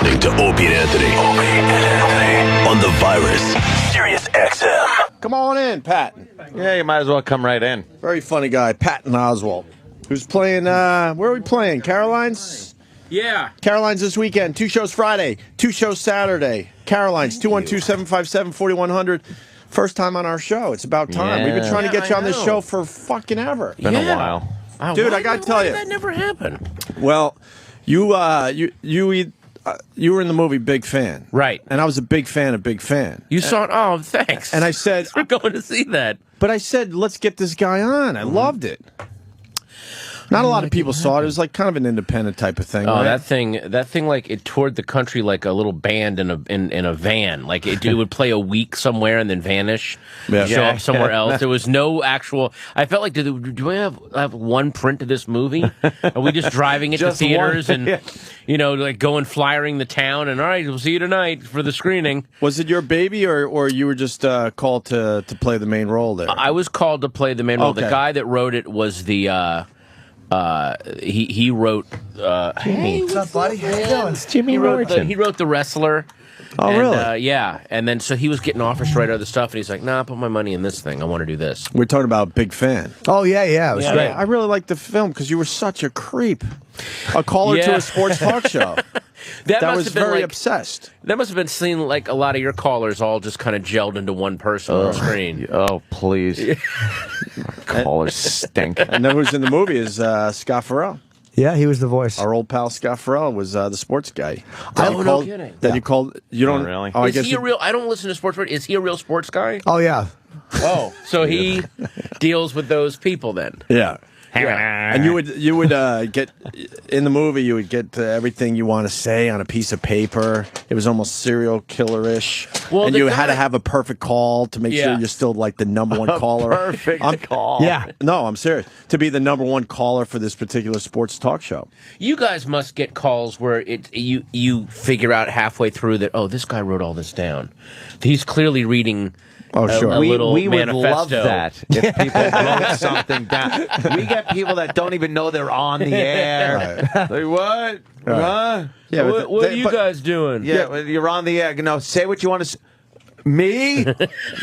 listening to Opie and Anthony. On the virus, Sirius-XM. Come on in, Patton. Yeah, you might as well come right in. Very funny guy, Patton Oswalt, who's playing, where are we playing? Caroline's? Yeah. Caroline's this weekend. 2 shows Friday, 2 shows Saturday. Caroline's, 212-757-4100. First time on our show. It's about time. Yeah. We've been trying to get you on this know. show for fucking ever. Been a while. Dude, I gotta tell you. That never happened. Well, you were in the movie Big Fan. Right. And I was a big fan of Big Fan. You saw it? Oh, thanks. And I said, We're going to see that. but I said, let's get this guy on. I loved it. Not a lot of people saw it. It was like kind of an independent type of thing. Oh, right? that thing, like it toured the country like a little band in a van. Like it would play a week somewhere and then vanish, Yeah. show up somewhere else. There was no actual. I felt like, do we have one print of this movie? Are we just driving it to Just theaters one, yeah. and like going flyering the town and all right, we'll see you tonight for the screening. Was it your baby, or you were just called to play the main role there? I was called to play the main role. Okay. The guy that wrote it was the. He wrote. Hey, what's up, buddy? How you doing? It's Jimmy he wrote Norton. the Wrestler. Oh, and, really? Yeah, and then so he was getting offers to write other stuff, and he's like, "Nah, put my money in this thing. I want to do this." We're talking about Big Fan. Oh, yeah, it was Yeah. great. I really liked the film because you were such a creep. A caller to Yeah. a sports talk show. That must was have been very like, obsessed. That must have been seen like a lot of your callers all just kind of gelled into one person on screen. Oh, please. Callers stink. And then who's in the movie is Scott Farrell. Yeah, he was the voice. Our old pal Scott Farrell was the sports guy. Oh, no kidding. That you called. You don't really? Oh, I Is guess he a real? I don't listen to sports radio. Is he a real sports guy? Oh, yeah. Oh, so he deals with those people then. Yeah. Yeah. And you would get in the movie. You would get everything you want to say on a piece of paper. It was almost serial killer-ish. Well, and the you guy- had to have a perfect call to make sure Yeah. you're still like the number one caller. Perfect call. Yeah. No, I'm serious. To be the number one caller for this particular sports talk show. You guys must get calls where you figure out halfway through that, oh, this guy wrote all this down. He's clearly reading Oh, sure. a little we would love manifesto. that if people wrote something down. We get people that don't even know they're on the air. Like, what? Huh? Yeah, but What are you guys doing? Yeah, well, you're on the air. No, say what you want to say. Me?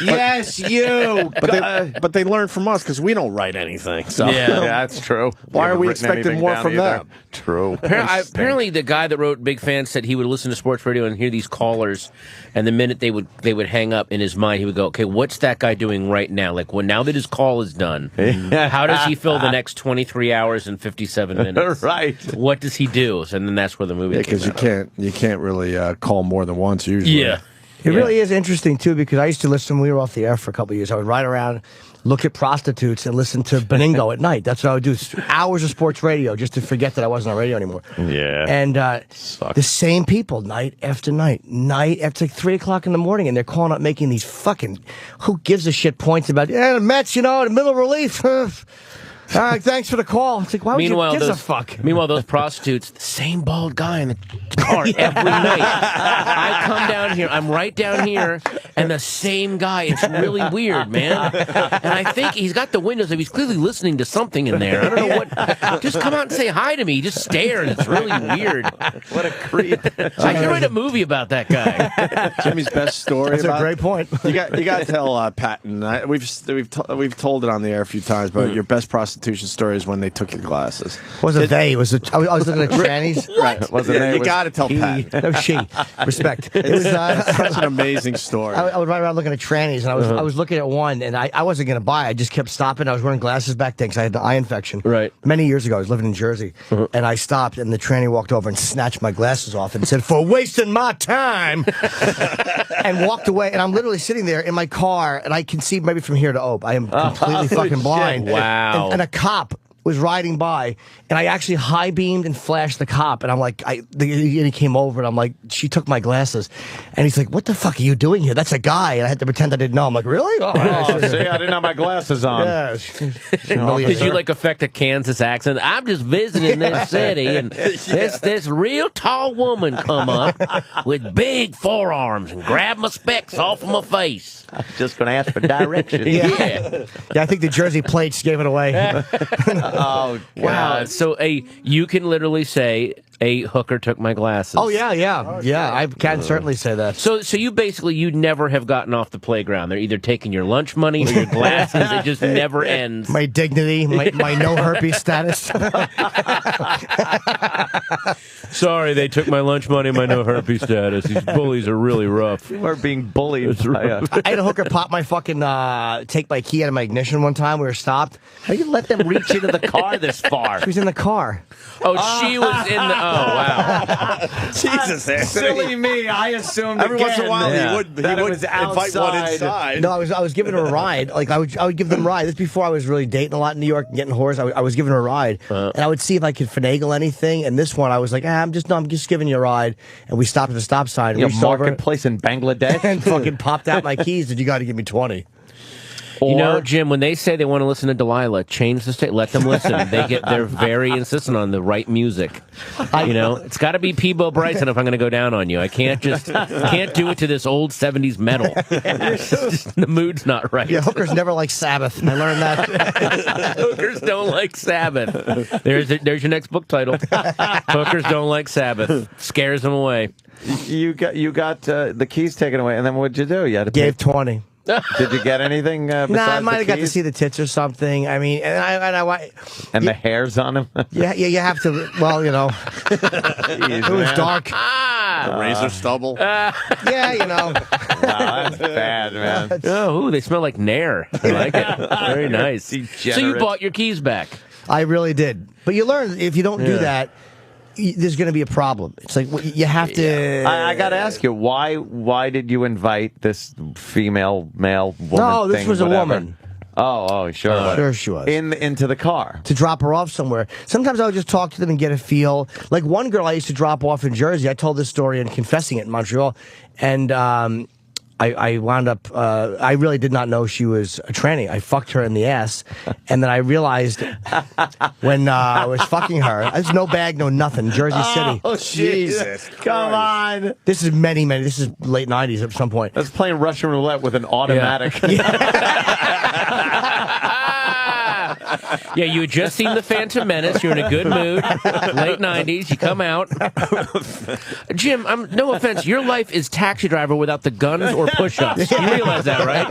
Yes, you. But they learn from us because we don't write anything. So Yeah. That's true. Why You are we haven't written expecting anything more down from either. them? True. Apparently, the guy that wrote Big Fan said he would listen to sports radio and hear these callers, and the minute they would hang up in his mind, he would go, "Okay, what's that guy doing right now? Like, now that his call is done, how does he fill the next 23 hours and 57 minutes? Right. What does he do?" And then that's where the movie. because came you can't really call more than once usually. Yeah. It really is interesting, too, because I used to listen when we were off the air for a couple of years. I would ride around, look at prostitutes, and listen to Beningo at night. That's what I would do. Hours of sports radio just to forget that I wasn't on radio anymore. Yeah. And the same people, night after night after like 3 o'clock in the morning, and they're calling up making these fucking who gives a shit points about, the Mets, the middle relief. Thanks for the call. It's like, why would you give a fuck? Meanwhile, those prostitutes, the same bald guy in the car every night. I come down here, I'm right down here, and the same guy. It's really weird, man. And I think he's got the windows up. He's clearly listening to something in there. I don't know what. Just come out and say hi to me. He just stares. It's really weird. What a creep. I should write a movie about that guy. Jimmy's best story. That's about a great point. You got to tell Patton. We've told it on the air a few times, but your best prostitution story is when they took your glasses. Wasn't they? I was looking at trannies. Right. You got to tell Patton. No, she. Respect. It was Such an amazing story. I would ride around looking at trannies, and I was looking at one, and I wasn't going to buy. I just kept stopping. I was wearing glasses back then because I had an eye infection. Right. Many years ago, I was living in Jersey, and I stopped, and the tranny walked over and snatched my glasses off and said, "For wasting my time," and walked away. And I'm literally sitting there in my car, and I can see maybe from here to Ope. I am completely fucking blind. Wow. And a cop was riding by, and I actually high beamed and flashed the cop, and I'm like, and he came over, and I'm like, she took my glasses, and he's like, "What the fuck are you doing here? That's a guy," and I had to pretend I didn't know. I'm like, "Really?" Oh, see, I didn't have my glasses on. Yeah. Did you affect a Kansas accent? I'm just visiting this city, and this real tall woman come up with big forearms and grabbed my specs off of my face. I was just going to ask for directions. Yeah, I think the Jersey plates gave it away. Oh, Wow. God. So you can literally say a hooker took my glasses. Oh yeah. I can certainly say that. So you never have gotten off the playground. They're either taking your lunch money or your glasses. It just never ends. My dignity, my no herpes status. Sorry, they took my lunch money, my no herpes status. These bullies are really rough. We're being bullied. I had a hooker pop my fucking take my key out of my ignition one time. We were stopped. How do you let them reach into the car this far? She was in the car. Oh, she was in the. Oh, wow. Jesus, Anthony. Silly me. I assumed Every once in a while that he would it was invite one outside. inside. No, I was giving her a ride. Like I would give them a ride. This before I was really dating a lot in New York and getting whores. I was giving her a ride, and I would see if I could finagle anything. And this one, I was like, I'm just giving you a ride. And we stopped at the stop sign. And You we know, saw her marketplace in Bangladesh. and fucking popped out my keys. And you got to give me 20. You know, Jim, when they say they want to listen to Delilah, change the state. Let them listen. They're very insistent on the right music. You know, it's got to be Peebo Bryson if I'm going to go down on you. I can't do it to this old 70s metal. The mood's not right. Yeah, hookers never like Sabbath. I learned that. Hookers don't like Sabbath. There's your next book title. Hookers don't like Sabbath. Scares them away. You got the keys taken away, and then what'd you do? You had to Gave pay. 20. Did you get anything? Nah, I besides might the have got to keys? see the tits or something. I mean, And the hairs on him. yeah, you have to. Well, you know, it was dark. Razor stubble. Yeah, you know. Wow, that's bad, man. Oh, they smell like Nair. I like it. Very nice. So you Degenerate. bought your keys back. I really did. But you learn if you don't do that, there's going to be a problem. It's like you have to. I got to ask you, why did you invite this male woman? No, this thing, was a whatever? woman. Oh, sure. Sure she was. Into the car. To drop her off somewhere. Sometimes I would just talk to them and get a feel. Like one girl I used to drop off in Jersey. I told this story and confessing it in Montreal, and I wound up. I really did not know she was a tranny. I fucked her in the ass, and then I realized when I was fucking her. There's no bag, no nothing. Jersey City. Oh, Jesus! Come on. This is many. This is late '90s at some point. That's playing Russian roulette with an automatic. Yeah, you had just seen The Phantom Menace. You're in a good mood. Late 90s. You come out. Jim, no offense. Your life is Taxi Driver without the guns or push-ups. You realize that, right?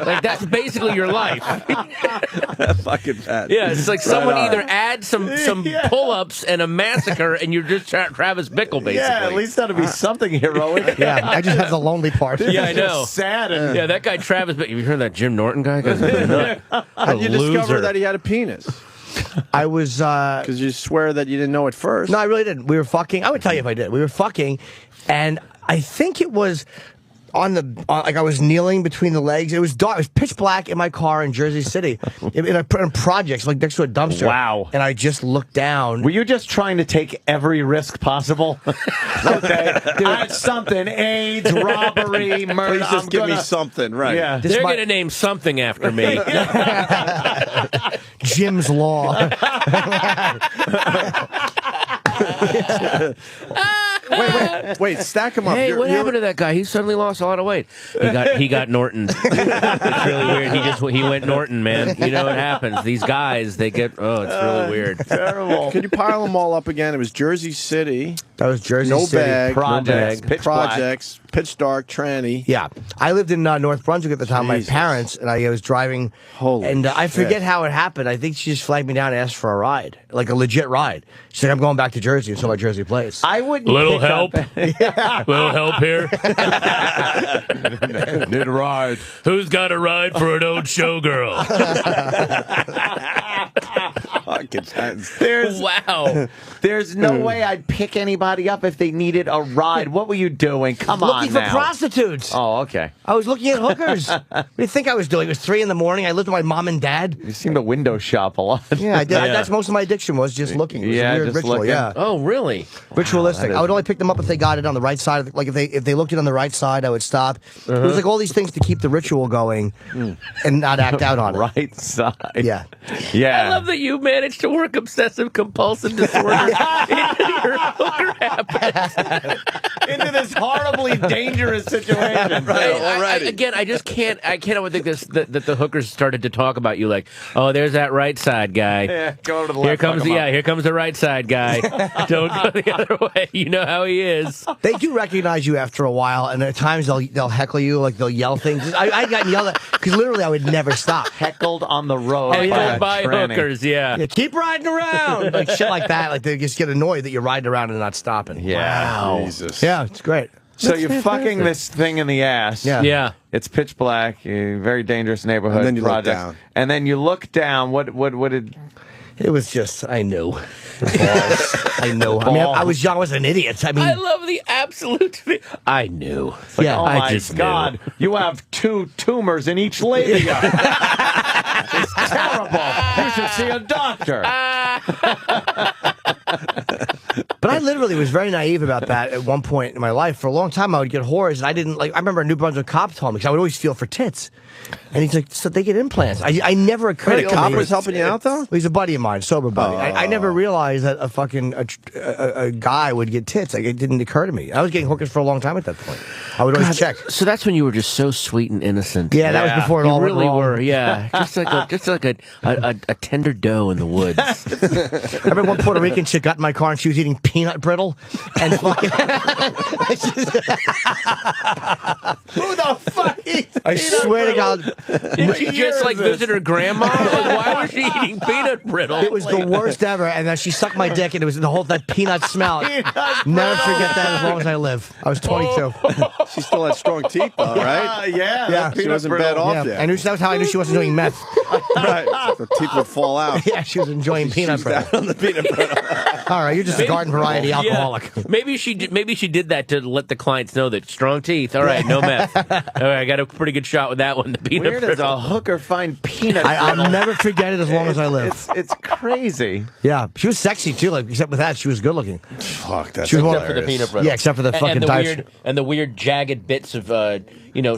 Like, that's basically your life. Fucking bad. Yeah, it's like someone either adds some pull-ups and a massacre, and you're just Travis Bickle, basically. Yeah, at least that'll be something heroic. Yeah, I just have the lonely part. Yeah, I know. Sad. And Yeah, that guy Travis Bickle. You heard that Jim Norton guy? How'd you discover that he had a penis? I was. Because you swear that you didn't know at first. No, I really didn't. We were fucking. I would tell you if I did. We were fucking, and I think it was like I was kneeling between the legs. It was dark. It was pitch black in my car in Jersey City, in projects like next to a dumpster. Wow. And I just looked down. were you just trying to take every risk possible? Okay, something, AIDS, robbery, murder. Please just give me something, right? Yeah. They're going to name something after me. Jim's Law. Wait, stack him up. Hey, what happened to that guy? He suddenly lost a lot of weight. He got Norton. It's really weird. He went Norton, man. You know what happens? These guys, they get. Oh, it's really weird. Terrible. Can you pile them all up again? It was Jersey City. That was Jersey No City. bag. Projects, No bag. pitch black. Projects. Pitch dark. Tranny. Yeah, I lived in North Brunswick at the time. Jesus. My parents and I was driving, Holy and I forget shit. how it happened. I think she just flagged me down and asked for a ride, like a legit ride. She said, "I'm going back to Jersey," and so my Jersey place. I wouldn't. Little pick help. up- Little help here. Need a ride. Who's got a ride for an old showgirl? There's no way I'd pick anybody up if they needed a ride. What were you doing? Come on Looking for now. prostitutes. Oh, okay. I was looking at hookers. What do you think I was doing? It was 3 in the morning. I lived with my mom and dad. You seem to window shop a lot. Yeah, I did. That's most of my addiction was just looking. It was Yeah, a weird just ritual. looking. Yeah, Oh, really? ritualistic. I would only pick them up if they got it on the right side. Like if they looked it on the right side, I would stop. It was like all these things to keep the ritual going and not act out on it. Right side. Yeah. Yeah. I love that you managed to work obsessive compulsive disorder into your hooker habits. into this horribly dangerous situation. Again, I just can't. I can't think that the hookers started to talk about you like, oh, there's that right side guy. Yeah, go to the left. Here comes the right side guy. Don't go the other way. You know how he is. They do recognize you after a while, and at times they'll heckle you, like they'll yell things. I got yelled at because literally I would never stop. Heckled on the road By hookers, yeah. Keep riding around, like shit like that. Like they just get annoyed that you're riding around and not stopping. Yeah. Wow. Jesus. Yeah, it's great. So you're fucking this thing in the ass. Yeah. It's pitch black, a very dangerous neighborhood. And then you look project. down. And then you look down. What did? It was just, I knew. I knew. I mean, I was young. I was an idiot. I mean, I love the absolute. I knew. Like, Yeah, oh I my just God! knew. You have 2 tumors in each labia. It's terrible. You should see a doctor. but I literally was very naive about that at one point in my life. For a long time, I would get whores, and I didn't like. I remember a New Brunswick cop told me because I would always feel for tits, and he's like, "So they get implants." I never occurred. Wait, a to cop me. was helping you out though? Well, he's a buddy of mine, sober buddy. I never realized that a fucking a guy would get tits. Like, it didn't occur to me. I was getting hookers for a long time at that point. I would always check. So that's when you were just so sweet and innocent. Yeah, that was before it You all went really wrong. were. Yeah, just like a tender doe in the woods. I remember one Puerto Rican chick got in my car and she was eating peanut brittle and fucking. Who the fuck eats I swear to God, Did she just like visit her grandma? Like, why was she eating peanut brittle? it was the worst ever. And then she sucked my dick and it was the whole that peanut smell. Never forget that as long as I live. I was 22. She still had strong teeth though, right? Yeah. Yeah, She wasn't bad off Yeah, yet. I knew that was how I knew she wasn't doing meth. Right. The teeth would fall out. Yeah, she was enjoying peanut brittle. On the peanut butter. All right, you're just a garden variety alcoholic. Yeah. Maybe she did that to let the clients know that strong teeth. All right, no meth. All right, I got a pretty good shot with that one. The peanut Weird as brittle. a hooker find peanut. I'll never forget it as long as I live. It's crazy. Yeah, she was sexy too. Like, except with that, she was good looking. Fuck, that's She was one- Except for the peanut brittle. Yeah, except for the fucking dice. and the weird jagged bits of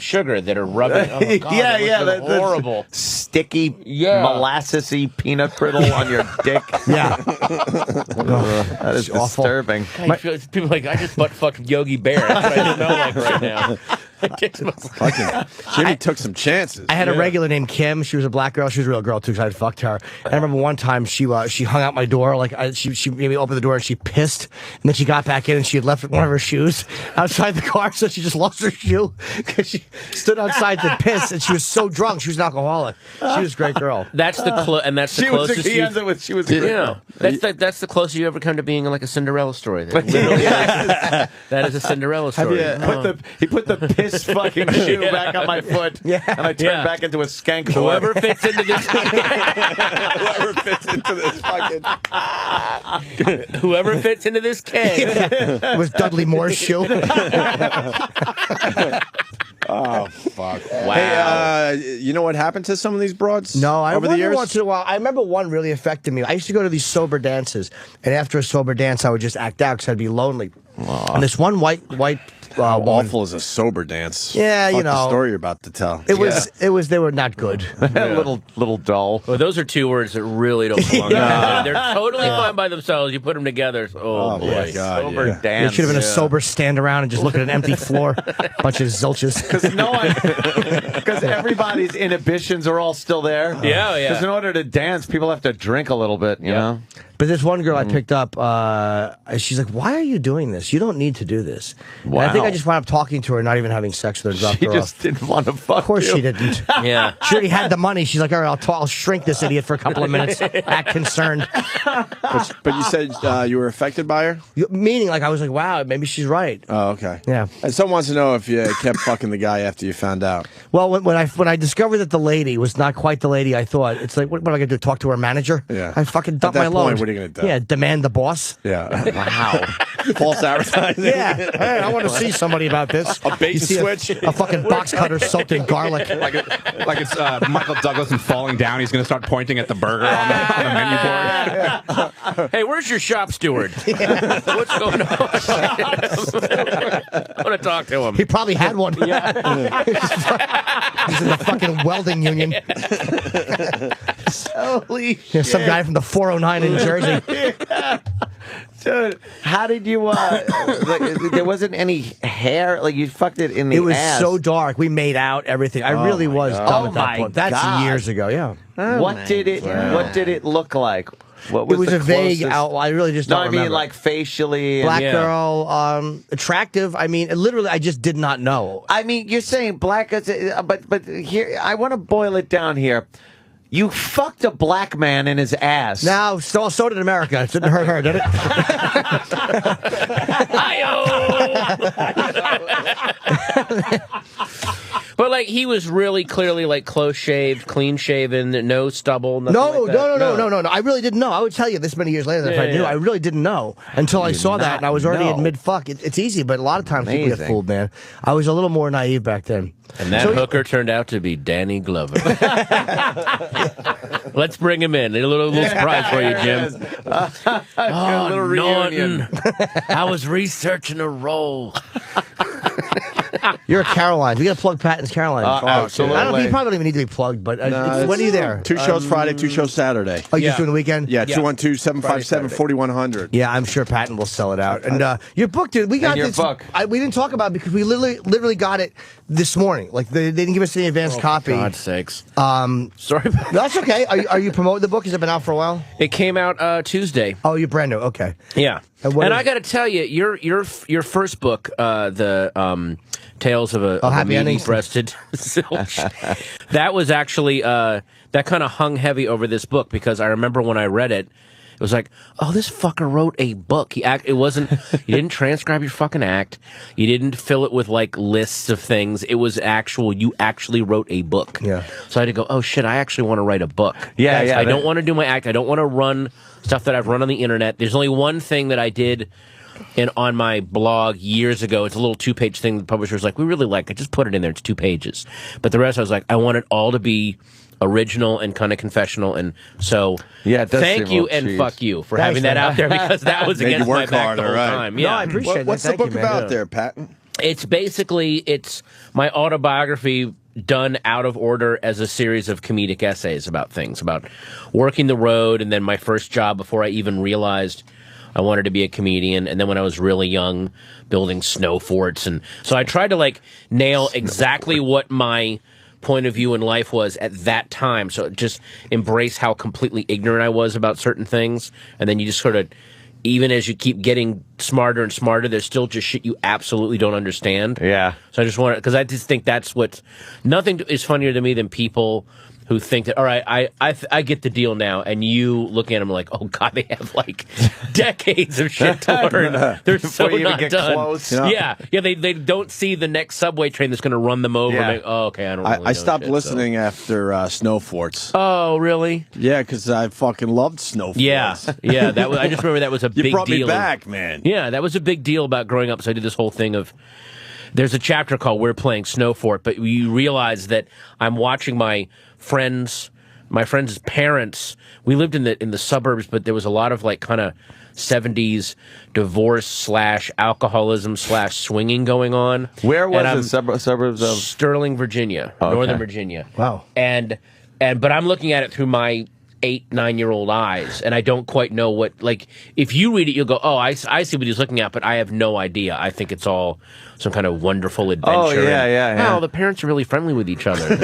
sugar that are rubbing. Oh my God, Yeah, that yeah, looks that's horrible. Sticky, Yeah. molassesy peanut brittle on your dick. Yeah. That is awful. disturbing. People are like, I just butt fucked Yogi Bear. That's what I smell like right now. Jimmy took some chances. I had a regular named Kim. She was a black girl. She was a real girl too, because I fucked her. And I remember one time she hung out my door. Like she made me open the door and she pissed. And then she got back in and she had left one of her shoes outside the car, so she just lost her shoe because she stood outside to piss and she was so drunk. She was an alcoholic. She was a great girl. That's the that's the She was. closest. He ends it with. She was. That's the closest you ever come to being like a Cinderella story. That literally that is a Cinderella story. He put the piss fucking shoe back on my foot, and I turned back into a skank. Whoever fits into this, Whoever fits into this fucking. whoever fits into this keg. It was Dudley Moore's shoe. Oh fuck! Wow. Hey, you know what happened to some of these broads? No, I over the wonder years. once in a while. I remember one really affected me. I used to go to these sober dances, and after a sober dance, I would just act out because I'd be lonely. And this one white How woman, awful is a sober dance? Yeah, you Fuck the know. story you're about to tell. it was they were not good. little dull. Well, those are two words that really don't belong together. They're totally fine by themselves. You put them together. Oh, boy. my God, Sober yeah. It dance. should have been a sober stand around and just look at an empty floor, bunch of zilches. Because everybody's inhibitions are all still there. Yeah, yeah. Because in order to dance, people have to drink a little bit. You know. But this one girl I picked up, she's like, "Why are you doing this? You don't need to do this." And I think I just wound up talking to her, not even having sex with her. Dropped She her just off. didn't want to fuck. Of course you. she didn't. Yeah. She already had the money. She's like, "All right, I'll shrink this idiot for a couple of minutes." Act concerned. But you said you were affected by her. Meaning, like, I was like, "Wow, maybe she's right." Oh, okay. Yeah. And someone wants to know if you kept fucking the guy after you found out. Well, when I discovered that the lady was not quite the lady I thought, it's like, what am I gonna do? Talk to her manager? Yeah. I fucking At dump that my point, load. what are you gonna do? Yeah, demand the boss. Yeah. Wow. False advertising. Yeah. Hey, I want to see somebody about this. A bait You and see switch. A fucking box cutter soaked in garlic. Like it's Michael Douglas and falling down. He's going to start pointing at the burger on the menu board. Hey, where's your shop steward? What's going on? I want to talk to him. He probably had one. He's in the fucking welding union. Holy Yeah, some guy from the 409 in Jersey. Dude, how did you? Like, there wasn't any hair. Like you fucked it in the. It was ass. so dark. We made out everything. I really was God. dumb Oh at that my point. That's God. years ago. Yeah. What did it? What did it look like? What was It was the a vague closest- outline. I really just No, don't I mean remember. like facially. Black and, girl, attractive. I mean, literally, I just did not know. I mean, you're saying black, but here I want to boil it down here. You fucked a black man in his ass. Now, so did America. It didn't hurt her, did it? But like he was really clearly like close shaved, clean shaven, no stubble. Nothing No, like that. no. I really didn't know. I would tell you this many years later that if I knew. I really didn't know until I saw that, and I was already know. in mid-fuck. It's easy, but a lot of times people get Amazing. fooled, man. I was a little more naive back then. And that hooker turned out to be Danny Glover. Let's bring him in. A little surprise for you, Jim. Oh, little Norton. reunion. I was researching a role. You're a Caroline's. We got to plug Patton's Caroline's. Absolutely. I don't know. You probably don't even need to be plugged, but when are you there? 2 shows Friday, 2 shows Saturday. Oh, you're just doing the weekend? Yeah, 212-757-4100. Yeah, I'm sure Patton will sell it out. And your book, dude, we got your this. book. We didn't talk about it because we literally got it this morning. Like they didn't give us any advanced copy. For God's sakes. Sorry about That's okay. Are you promoting the book? Has it been out for a while? It came out Tuesday. Oh, you're brand new. Okay. Yeah. And And what I is- got to tell you, your first book, the Tales of a Happy Endings. Meaty-Breasted Zilch, that was actually that kind of hung heavy over this book because I remember when I read it, it was like, oh, this fucker wrote a book. It wasn't. You didn't transcribe your fucking act. You didn't fill it with like lists of things. It was actual. You actually wrote a book. Yeah. So I had to go. Oh shit! I actually want to write a book. Yeah, yeah, I that- don't want to do my act. I don't want to run stuff that I've run on the internet. There's only one thing that I did on my blog years ago. It's a little 2-page thing. The publisher's like, we really like it. Just put it in there. It's 2 pages. But the rest, I was like, I want it all to be original and kind of confessional. And so, Yeah, it does thank seem a you little and cheese. fuck you for Thanks, having that man. out there because that was Made you against my work back harder, the whole right. time. No, Yeah. I appreciate it. What's the Thank book you, man. about there, Patton? It's basically my autobiography done out of order as a series of comedic essays about things, about working the road, and then my first job before I even realized I wanted to be a comedian, and then when I was really young, building snow forts, and so I tried to like nail exactly what my point of view in life was at that time. So just embrace how completely ignorant I was about certain things, and then you just sort of, even as you keep getting smarter and smarter, there's still just shit you absolutely don't understand. Yeah. So I just want to, because I just think that's what, nothing is funnier to me than people who think that, all right, I get the deal now, and you look at them like, oh God, they have like decades of shit to learn. They're so Before you even not get done. close. Yeah, they don't see the next subway train that's going to run them over. Yeah. And oh, okay, I don't. Really know I stopped shit, listening after Snow Forts. Oh, really? Yeah, because I fucking loved Snow Forts. Yeah, yeah. That was. I just remember that was a You big brought deal. me back, man. Yeah, that was a big deal about growing up. So I did this whole thing of. There's a chapter called "We're Playing Snow Fort," but you realize that I'm watching my friends' parents. We lived in the suburbs, but there was a lot of like kind of 70s divorce / alcoholism / swinging going on. Where And was I'm- the suburbs of? Sterling, Virginia, Okay. Northern Virginia. Wow. But I'm looking at it through my 8-9-year-old eyes, and I don't quite know what, like, if you read it, you'll go, oh, I see what he's looking at, but I have no idea. I think it's all some kind of wonderful adventure. Oh, yeah, and, yeah. Oh, the parents are really friendly with each other.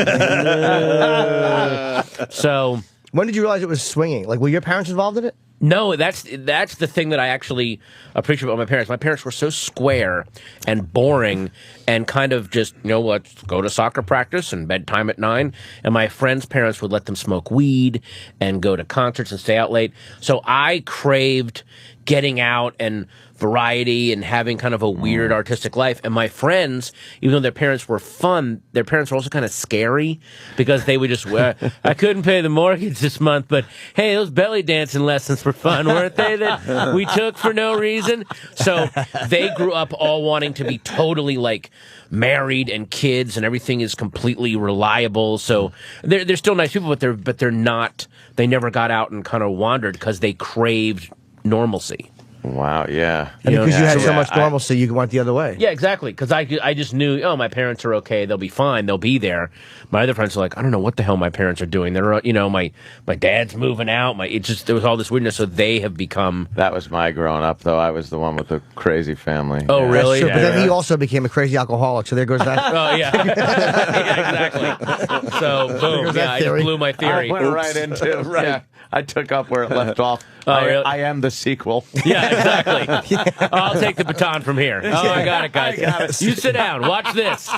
So, When did you realize it was swinging? Like, were your parents involved in it? no, that's the thing that I actually appreciate about my parents. My parents were so square and boring and kind of just, let's go to soccer practice and bedtime at 9. And my friends' parents would let them smoke weed and go to concerts and stay out late. So I craved getting out and variety and having kind of a weird artistic life. And my friends, even though their parents were fun, their parents were also kind of scary because they would just, I couldn't pay the mortgage this month, but hey, those belly dancing lessons were fun, weren't they, that we took for no reason? So they grew up all wanting to be totally like married and kids and everything is completely reliable. So they're still nice people, but they're not, they never got out and kind of wandered because they craved normalcy. Wow, yeah. And because you had so Yeah, much normalcy, you went the other way. Yeah, exactly. Because I just knew, oh, my parents are okay. They'll be fine. They'll be there. My other friends are like, I don't know what the hell my parents are doing. They're, my dad's moving out. There was all this weirdness. So they have become. That was my growing up, though. I was the one with the crazy family. Oh, really? But then he also became a crazy alcoholic. So there goes that. Oh, yeah. Yeah, exactly. So, boom. Yeah, I just blew my theory. I went right into right. Yeah, I took up where it left off. Oh, really? I am the sequel. Yeah, exactly. I'll take the baton from here. Oh, I got it, guys. You sit down. Watch this.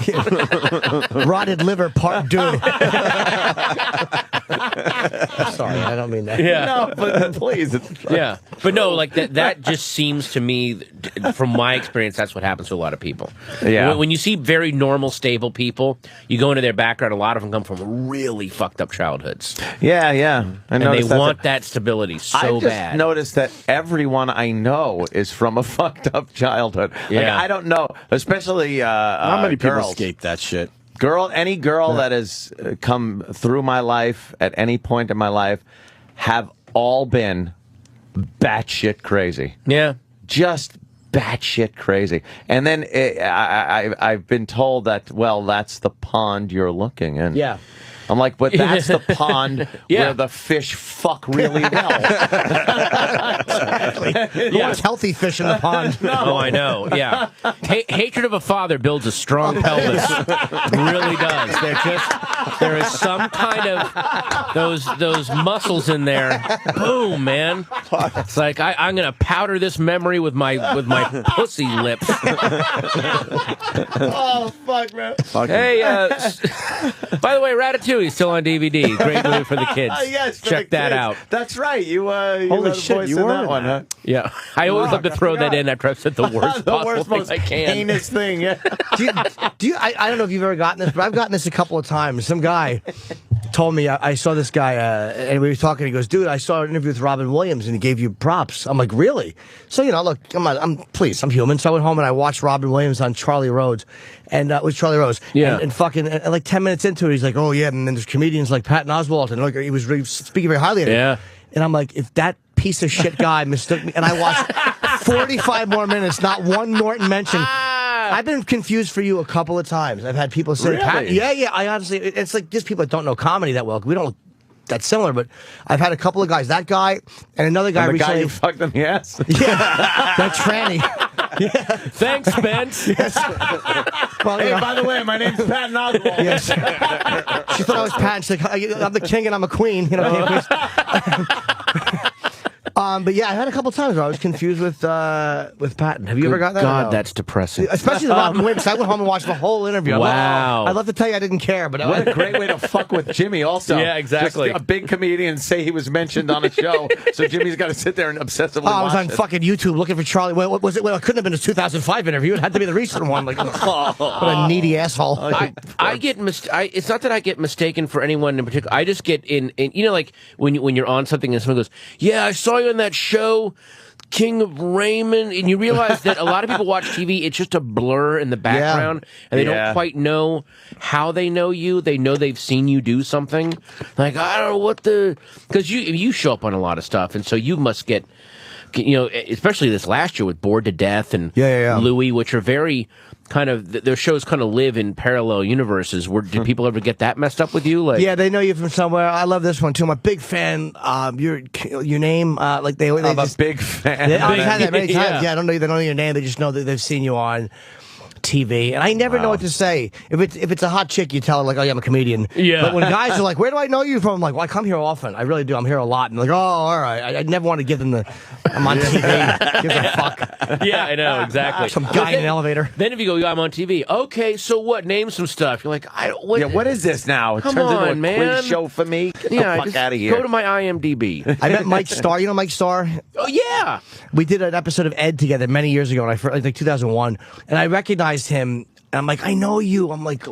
Rotted liver part 2. Sorry, I don't mean that. Yeah. No, but please. Yeah. But no, like that just seems to me, from my experience, that's what happens to a lot of people. Yeah. When you see very normal, stable people, you go into their background, a lot of them come from really fucked up childhoods. Yeah, yeah. And they want that stability so bad. I've noticed that everyone I know is from a fucked up childhood. Yeah. Like, I don't know, especially How many people girls. escape that shit? Any girl that has come through my life at any point in my life have all been batshit crazy. Yeah. Just batshit crazy. And then I've been told that, well, that's the pond you're looking in. Yeah. I'm like, but that's the pond Yeah. where the fish fuck really well. Who wants healthy fish in the pond? Oh, I know. Yeah. Hatred of a father builds a strong pelvis. It really does. There is some kind of those muscles in there. Boom, man. It's like I'm gonna powder this memory with my pussy lips. Oh, fuck, man. Hey, by the way, Ratatouille is still on DVD. Great movie for the kids. Yes, for check the that kids. out. That's right. You Holy had a shit, voice you in were that in one, huh? Yeah, I always love to throw that in after I've said the worst The possible worst, things most I can. heinous thing. Yeah. I don't know if you've ever gotten this, but I've gotten this a couple of times. Some guy told me, I saw this guy, and we were talking, he goes, dude, I saw an interview with Robin Williams, and he gave you props. I'm like, really? So, look, I'm human. So I went home and I watched Robin Williams on Charlie Rhodes, and with Charlie Rose. Yeah. And like 10 minutes into it, he's like, oh, yeah, and then there's comedians like Patton Oswalt, and like, he was really speaking very highly of Yeah. it. And I'm like, if that piece of shit guy mistook me, and I watched 45 more minutes, not one Norton mention. I've been confused for you a couple of times. I've had people say, Really? Pat, yeah, I honestly, it's like just people that don't know comedy that well. We don't look that similar, but I've had a couple of guys, that guy and another guy And the recently. guy you fucked in the ass. Yeah, that tranny. Thanks, Spence. Yes. Well, Hey, by the way, my name's Patton Oswalt. yes. She thought I was Pat. She's like, I'm the king and I'm a queen. But yeah, I had a couple times where I was confused with Patton. Have you ever got that? God, No? that's depressing. Especially the Robin Williams. I went home and watched the whole interview. Wow. I'd love to tell you I didn't care, but What a great way to fuck with Jimmy also. Yeah, exactly. Just a big comedian say he was mentioned on a show, so Jimmy's got to sit there and obsessively I was watch on it. fucking YouTube looking for Charlie. What was it? Well, it couldn't have been his 2005 interview. It had to be the recent one. Like, what a needy asshole. I get it's not that I get mistaken for anyone in particular. I just get in like when you're on something and someone goes, "Yeah, I saw you on that show, King of Raymond," and you realize that a lot of people watch TV. It's just a blur in the background, and they don't quite know how they know you. They know they've seen you do something. Like, I don't know what because you show up on a lot of stuff, and so you must get. Especially this last year with Bored to Death and Louie, which are very kind of their shows kind of live in parallel universes. Did people ever get that messed up with you? Like, yeah, they know you from somewhere. I love this one too. I'm a big fan. Your name, like they I'm just, a big fan. I've had that many times. Yeah. Yeah, they don't know your name. They just know that they've seen you on TV, and I never know what to say. If it's a hot chick, you tell her like, "Oh, yeah, I'm a comedian." Yeah. But when guys are like, "Where do I know you from?" I'm like, "Well, I come here often. I really do. I'm here a lot." And like, "Oh, all right." I never want to give them I'm on TV. Give a fuck. Yeah, I know exactly. Some guy in an elevator. Then if you go, I'm on TV. Okay, so what? Name some stuff. You're like, I don't. What is this now? It Come turns into on, a man. quiz show for me. Get the fuck just out of here. Go to my IMDb. I met Mike Starr. You know Mike Starr? Oh yeah. We did an episode of Ed together many years ago, and like 2001, and I recognized him. And I'm like, I know you. I'm like,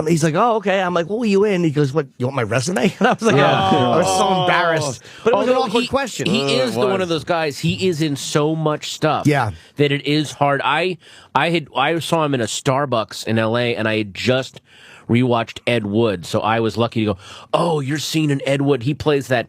he's like, oh, okay. I'm like, what were you in? He goes, what, you want my resume? And I was like, I was so embarrassed. But it was an awkward question. He is one of those guys. He is in so much stuff. Yeah. That it is hard. I saw him in a Starbucks in LA, and I had just rewatched Ed Wood, so I was lucky to go, oh, you're seeing an Ed Wood. He plays the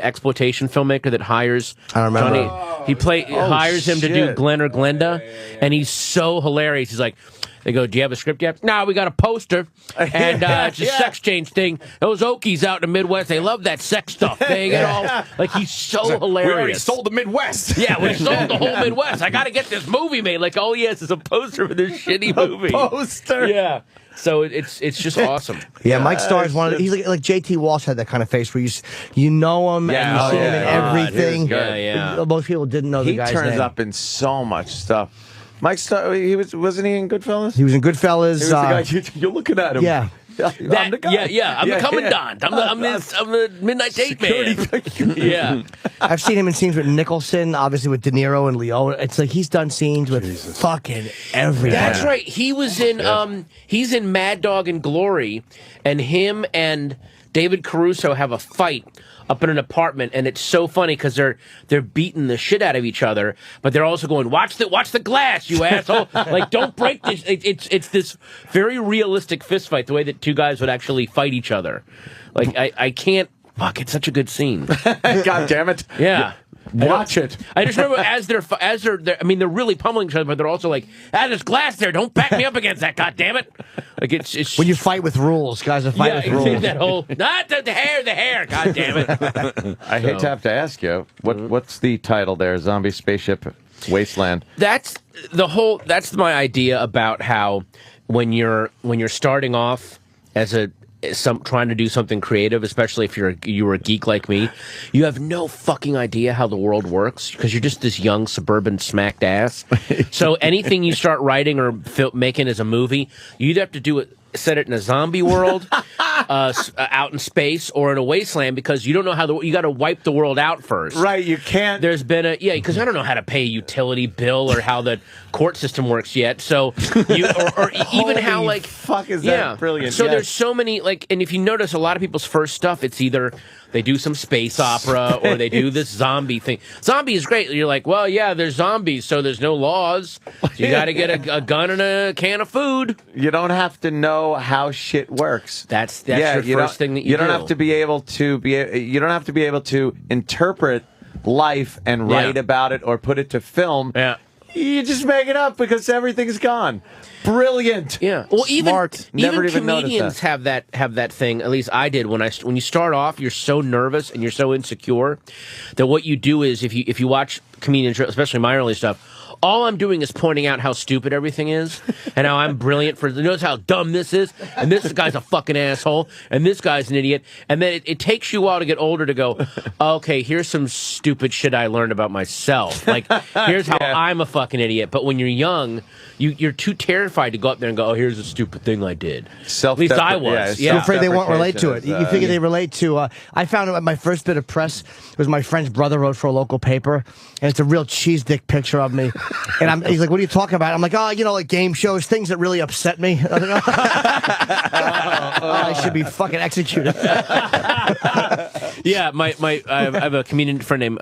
exploitation filmmaker that hires I remember. Johnny. He hires him to do Glenn or Glenda, and he's so hilarious. He's like, they go, do you have a script yet? No, we got a poster, and it's a sex change thing. Those Okies out in the Midwest, they love that sex stuff. They get all, like, he's so hilarious. We already sold the Midwest. Yeah, we sold the whole Midwest. I got to get this movie made. Like, all he has is a poster for this shitty movie. Poster. Yeah. So it's just awesome. Yeah, Mike Starr is one of the, he's like JT Walsh had that kind of face where you know him and you see him in everything. Yeah. Most people didn't know the guy's name. He turns up in so much stuff. Mike Starr, wasn't he in Goodfellas? He was in Goodfellas. He was the guy, you're looking at him. Yeah. I'm the guy. I'm the commandant. I'm the midnight date man. Yeah. I've seen him in scenes with Nicholson, obviously with De Niro and Leone. It's like he's done scenes with fucking everybody. That's right. He was in he's in Mad Dog and Glory, and him and David Caruso have a fight up in an apartment, and it's so funny because they're beating the shit out of each other, but they're also going, watch the glass, you asshole! Like, don't break this. It's this very realistic fist fight, the way that two guys would actually fight each other. Like, I can't. Fuck, it's such a good scene. God damn it! Yeah. Watch it. I just remember as they're I mean, they're really pummeling each other, but they're also like, there's glass there. Don't back me up against that. God damn it! Like it's when you fight with rules, guys are fighting with rules. That whole not the hair. God damn it! I hate to have to ask you, what's the title there? Zombie Spaceship Wasteland. That's my idea about how when you're starting off as trying to do something creative, especially if you were a geek like me, you have no fucking idea how the world works because you're just this young suburban smacked ass. So anything you start writing or making as a movie, you either have to do it, set it in a zombie world, out in space, or in a wasteland because you don't know how you got to wipe the world out first. Right, you can't. There's been because I don't know how to pay a utility bill or how the court system works yet. So or even how like fuck is that brilliant? So there's so many and if you notice a lot of people's first stuff, it's either they do some space opera or they do this zombie thing. Zombie is great. You're like, well, yeah, there's zombies, so there's no laws. You got to get a gun and a can of food. You don't have to know how shit works. That's your first thing that you do. You don't have to be able to interpret life and write about it or put it to film. Yeah. You just make it up because everything's gone. Brilliant. Yeah. Well, smart. Even comedians have that thing. At least I did when you start off, you're so nervous and you're so insecure that what you do is if you watch comedians, especially my early stuff, all I'm doing is pointing out how stupid everything is and how I'm brilliant notice how dumb this is, and this guy's a fucking asshole, and this guy's an idiot. And then it takes you a while to get older to go, okay, here's some stupid shit I learned about myself. Like, here's how I'm a fucking idiot. But when you're young, you're too terrified to go up there and go, oh, here's a stupid thing I did. At least I was. You're afraid they won't relate to it. You figure they relate to... I found my first bit of press was my friend's brother wrote for a local paper, and it's a real cheese dick picture of me. And he's like, what are you talking about? I'm like, like game shows, things that really upset me. I should be fucking executed. Yeah, I have a comedian friend named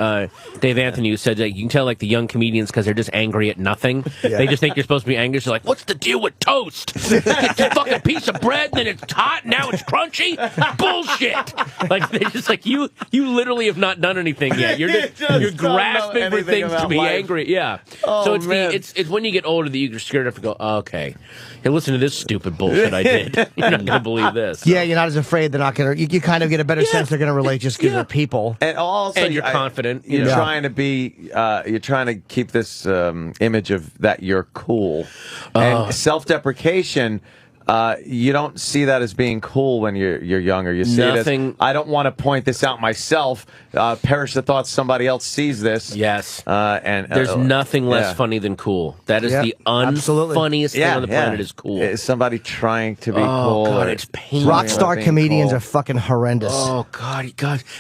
Dave Anthony who said that you can tell like the young comedians because they're just angry at nothing. Yeah. They just think you're supposed to be angry. So like, what's the deal with toast? It's a fucking piece of bread, and then it's hot, and now it's crunchy. Bullshit. Like they're just like you literally have not done anything yet. You're grasping for things to be angry. Yeah. Oh, so it's when you get older that you're scared enough to go, oh, okay, hey, listen to this stupid bullshit I did. You're not gonna believe this. So. Yeah, you're not as afraid. They're not gonna. You kind of get a better sense they're gonna relate just because they're people. And also, and you're confident. You're trying to be. You're trying to keep this image of that you're cool and self-deprecation. You don't see that as being cool when you're younger. You see it as, I don't want to point this out myself. Perish the thought somebody else sees this. Yes. And there's nothing less funny than cool. That is the unfunniest thing on the planet is cool. Is somebody trying to be cool? God, it's painful. Rock star comedians are fucking horrendous. Oh, God.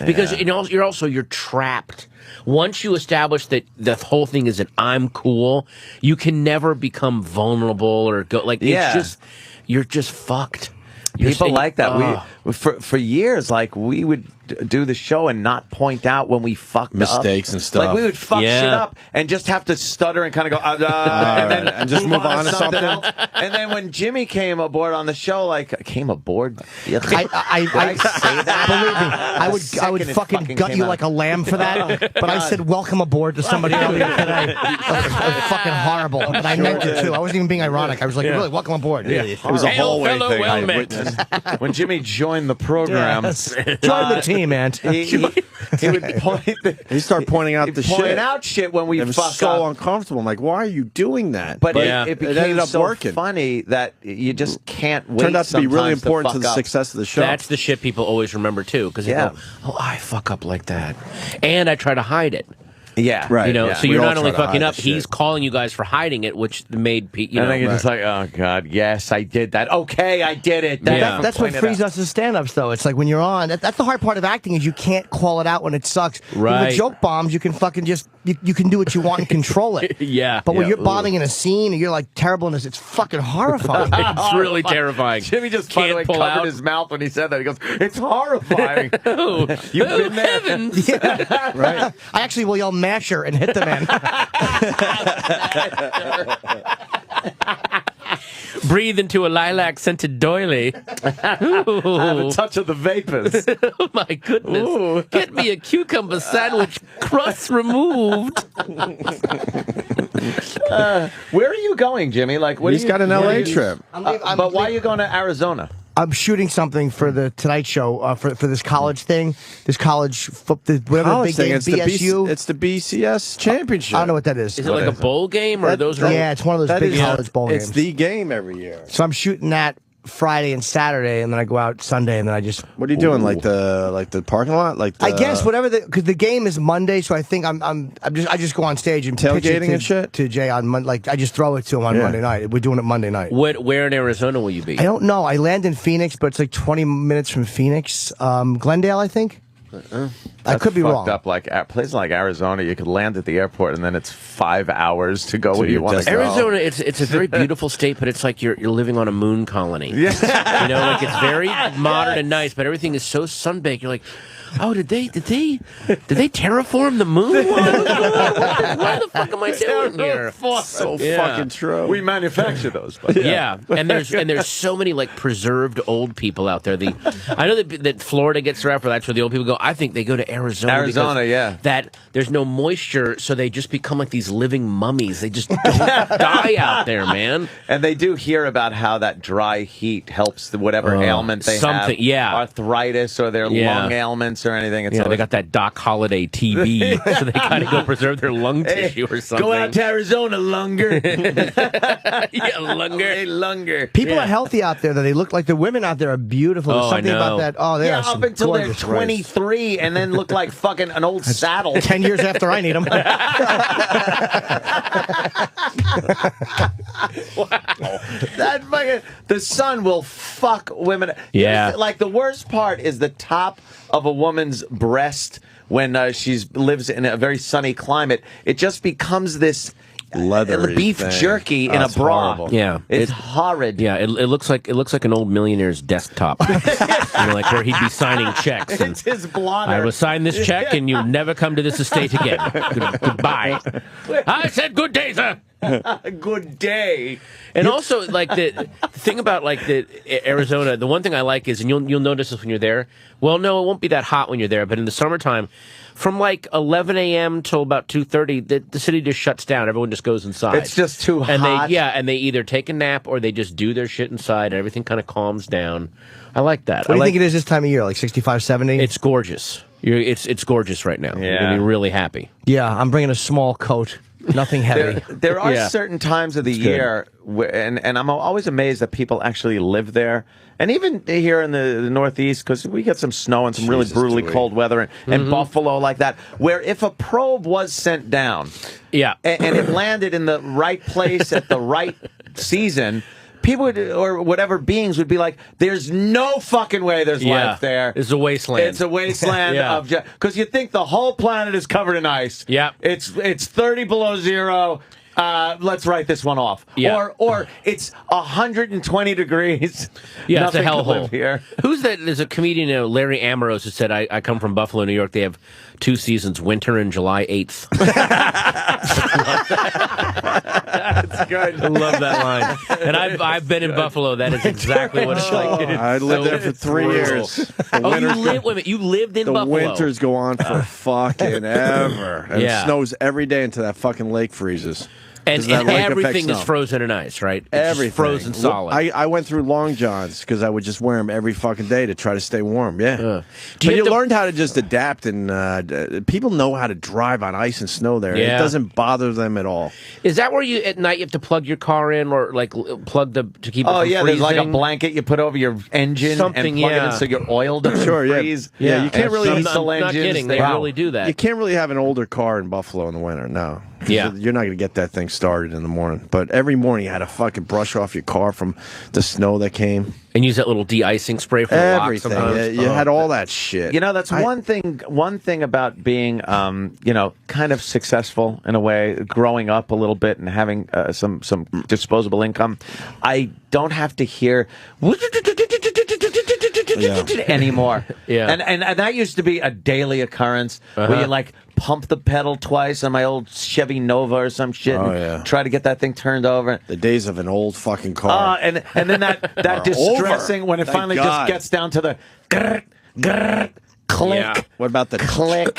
Because you're trapped. Once you establish that the whole thing is that I'm cool, you can never become vulnerable or go like it's just. You're just fucked. People like that. For years, like we would do the show and not point out when we fucked Mistakes up. and stuff. Like we would fuck Yeah. shit up and just have to stutter and kind of go, and just move on to something. else. And then when Jimmy came aboard on the show, like came aboard. I say that? believe me, I would Second it fucking fucking gut came you out. like a lamb for that. But I said welcome aboard to somebody earlier today. It was fucking horrible. But I meant it too. I wasn't even being ironic. I was like, really, welcome aboard. It was a hallway fellow thing. I well-met. witnessed. When Jimmy joined the program, Join the team, man. he would point. He started pointing out the point shit. out shit when we It was fuck so up. uncomfortable. I'm like, why are you doing that? But Yeah. it became ended up so working. funny that you just can't wait. Turned out to be really sometimes important to fuck the up. success of the show. That's the shit people always remember too, because Yeah. they go, "Oh, I fuck up like that," and I try to hide it. Yeah, Right. You know, yeah. so We you're all not only try to fucking hide up, the he's shit. calling you guys for hiding it, which made you And know. then you're just like, oh god, yes, I did that. Okay, I did it. Yeah. That's what frees us as stand-ups, though. It's like when you're on. That's the hard part of acting is you can't call it out when it sucks. Right. With joke bombs, you can fucking just you can do what you want and control it. Yeah. But when Yeah. you're bombing in a scene and you're like terrible in this, it's fucking horrifying. It's really terrifying. Jimmy just by the can't way pull covered out. his mouth when he said that. He goes, "It's horrifying." Oh, You've been there. heavens! Right. I actually will yell masher and hit the man. Breathe into a lilac-scented doily. Ooh. I have a touch of the vapors. Oh my goodness! Get me a cucumber sandwich, crust removed. Where are you going, Jimmy? Like, what? He's got an LA trip. But why are you going to Arizona? I'm shooting something for the Tonight Show for this college thing. This college, whatever the big game, It's BSU. it's the BCS championship. I don't know what that is. Is it like a bowl game, or those are? Yeah, it's one of those That big is- college bowl It's games. the game every year. So I'm shooting that Friday and Saturday, and then I go out Sunday, and then I just. What are you doing? Like the parking lot? Like the, I guess whatever because the game is Monday, so I think I just go on stage and pitch it Tailgating to, and shit? to Jay on Monday. Like I just throw it to him on Yeah. Monday night. We're doing it Monday night. Where in Arizona will you be? I don't know. I land in Phoenix, but it's like 20 minutes from Phoenix. Glendale, I think. I could be Fucked wrong. up. Like places like Arizona, you could land at the airport and then it's 5 hours to go where you your want to go. Arizona, it's a very beautiful state, but it's like you're living on a moon colony. Yeah. You know, like it's very modern and nice, but everything is so sunbaked. You're like, oh, did they terraform the moon? Why the fuck am I down here? So Yeah. fucking true. We manufacture those. But Yeah, and there's so many like preserved old people out there. I know that Florida gets around for that's where the old people go. I think they go to Arizona. Arizona, because yeah. That there's no moisture, so they just become like these living mummies. They just don't die out there, man. And they do hear about how that dry heat helps whatever ailment they something, have. yeah. Arthritis or their Yeah. lung ailments or anything. It's You know, they always- got that Doc Holliday TB, so they kind of go preserve their lung tissue or something. Go out to Arizona, Lunger. Yeah, Lunger. Hey, Lunger. People are healthy out there. Though they look like the women out there are beautiful. There's Oh, I something know. about that. Oh, they Yeah, are up some until they're gorgeous 23 and then look like fucking an old saddle. 10 years after I need them. That fucking the sun will fuck women. Yeah. Like the worst part is the top of a woman's breast when she lives in a very sunny climate. It just becomes this Leathery beef thing. jerky in a That's bra. horrible. Yeah. It's horrid. Yeah, it looks like an old millionaire's desktop, you know, like where he'd be signing checks. And It's his blonde. I will sign this check, and you'll never come to this estate again. Goodbye. I said good day, sir. Good day. And also, like the thing about like the Arizona, the one thing I like is, and you'll notice this when you're there. Well, no, it won't be that hot when you're there, but in the summertime, from like 11 a.m. till about 2:30, the city just shuts down. Everyone just goes inside. It's just too and hot. and they either take a nap or they just do their shit inside, and everything kind of calms down. I like that. What do you think it is this time of year? Like 65, 70? It's gorgeous. It's gorgeous right now. You're gonna be really happy. Yeah, I'm bringing a small coat. Nothing heavy. There are Yeah. certain times of the year, and I'm always amazed that people actually live there. And even here in the Northeast, because we get some snow and some really brutally cold weather, and Buffalo like that, where if a probe was sent down Yeah. and it landed in the right place at the right season, people would, or whatever beings would be like, there's no fucking way there's life there. It's a wasteland. It's a wasteland Yeah. of because you think the whole planet is covered in ice. Yeah. It's 30 below zero. let's write this one off. Yeah. Or it's 120 degrees. Yeah, it's a Nothing to hellhole live here. Who's that? There's a comedian, Larry Ambrose, who said, I come from Buffalo, New York. They have 2 seasons, winter and July 8th. That's good. I love that line. And I've been in Buffalo. That is exactly what it's like. I lived there for 3 years. The Oh, winters wait a minute. You lived in the Buffalo. winters go on for fucking ever. And Yeah. it snows every day until that fucking lake freezes. And, Does that and lake affect everything is snow? frozen in ice, right? It's Everything. just frozen solid. I went through long johns because I would just wear them every fucking day to try to stay warm. Yeah. Do But you you have to- learned how to just adapt, and people know how to drive on ice and snow there. Yeah. It doesn't bother them at all. Is that where you at night you have to plug your car in or like plug the to keep it Oh from yeah, there's like a freezing? blanket you put over your engine Something, and plug it yeah. in so you're oiled doesn't Sure, yeah. freeze. Yeah, you can't And really- I'm diesel not engines, kidding. They really do that. You can't really have an older car in Buffalo in the winter. No. Yeah. You're not going to get that thing started in the morning. But every morning you had to fucking brush off your car from the snow that came. And use that little de-icing spray from the lock Everything. sometimes. You had all that shit. You know, that's one thing. One thing about being, kind of successful in a way, growing up a little bit and having some disposable income. I don't have to hear anymore. Yeah. And that used to be a daily occurrence where you like pump the pedal twice on my old Chevy Nova or some shit Oh, and yeah. try to get that thing turned over. The days of an old fucking car. And then that distressing when it Thank finally God. just gets down to the grr, click, Yeah. What about the click.